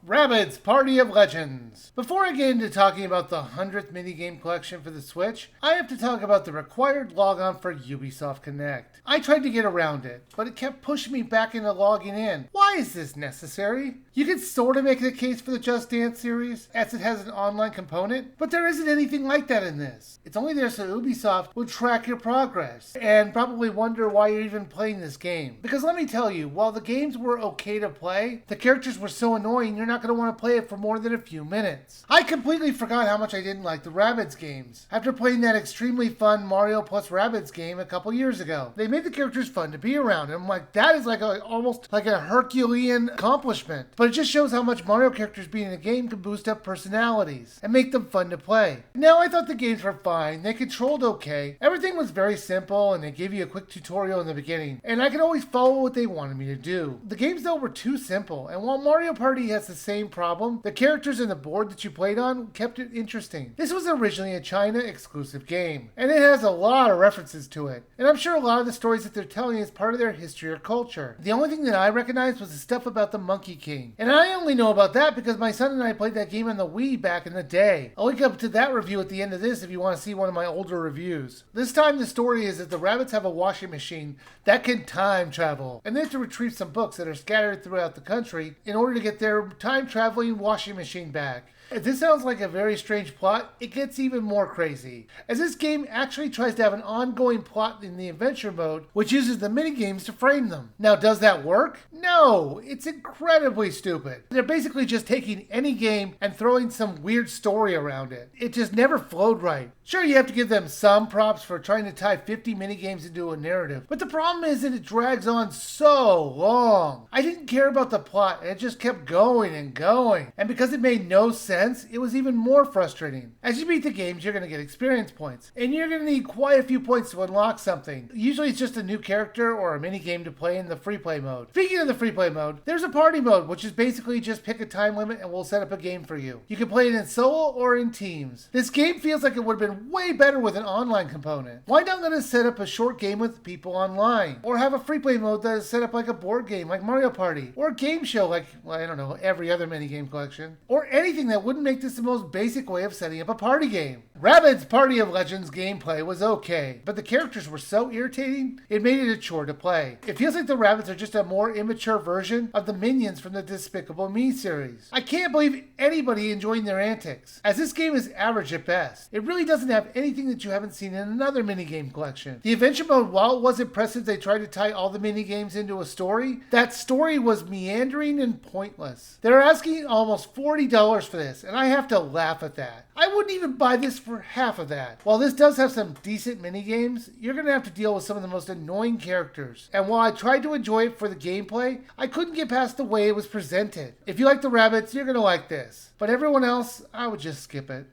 Rabbids Party of Legends. Before I get into talking about the 100th minigame collection for the Switch, I have to talk about the required logon for Ubisoft Connect. I tried to get around it, but it kept pushing me back into logging in. Why is this necessary? You could sort of make the case for the Just Dance series, as it has an online component, but there isn't anything like that in this. It's only there so Ubisoft will track your progress, and probably wonder why you're even playing this game. Because let me tell you, while the games were okay to play, the characters were so annoying you're not going to want to play it for more than a few minutes. I completely forgot how much I didn't like the Rabbids games, after playing that extremely fun Mario plus Rabbids game a couple years ago. They made the characters fun to be around, and I'm like, that is almost like a Herculean accomplishment. But it just shows how much Mario characters being in a game can boost up personalities and make them fun to play. Now, I thought the games were fine, they controlled okay, everything was very simple, and they gave you a quick tutorial in the beginning, and I could always follow what they wanted me to do. The games though were too simple, and while Mario Party has the same problem, the characters and the board that you played on kept it interesting. This was originally a China exclusive game, and it has a lot of references to it, and I'm sure a lot of the stories that they're telling is part of their history or culture. The only thing that I recognized was the stuff about the Monkey King, and I only know about that because my son and I played that game on the Wii back in the day. I'll link up to that review at the end of this if you want to see one of my older reviews. This time the story is that the Rabbids have a washing machine that can time travel, and they have to retrieve some books that are scattered throughout the country in order to get their time traveling washing machine back. If this sounds like a very strange plot, it gets even more crazy, as this game actually tries to have an ongoing plot in the adventure mode, which uses the minigames to frame them. Now, does that work? No, it's incredibly stupid. They're basically just taking any game and throwing some weird story around it. It just never flowed right. Sure, you have to give them some props for trying to tie 50 minigames into a narrative, but the problem is that it drags on so long. I didn't care about the plot, and it just kept going and going, and because it made no sense, it was even more frustrating. As you beat the games, you're going to get experience points, and you're going to need quite a few points to unlock something. Usually it's just a new character or a mini game to play in the free play mode. Speaking of the free play mode, there's a party mode, which is basically just pick a time limit and we'll set up a game for you. You can play it in solo or in teams. This game feels like it would have been way better with an online component. Why not let us set up a short game with people online? Or have a free play mode that is set up like a board game like Mario Party, or a game show like, well, I don't know, every other minigame collection, or anything that wouldn't make this the most basic way of setting up a party game. Rabbids Party of Legends gameplay was okay, but the characters were so irritating, it made it a chore to play. It feels like the Rabbids are just a more immature version of the minions from the Despicable Me series. I can't believe anybody enjoying their antics, as this game is average at best. It really doesn't have anything that you haven't seen in another minigame collection. The adventure mode, while it was impressive they tried to tie all the minigames into a story, that story was meandering and pointless. They're asking almost $40 for this, and I have to laugh at that. I wouldn't even buy this for half of that. While this does have some decent minigames, you're going to have to deal with some of the most annoying characters. And while I tried to enjoy it for the gameplay, I couldn't get past the way it was presented. If you like the Rabbids, you're going to like this. But everyone else, I would just skip it.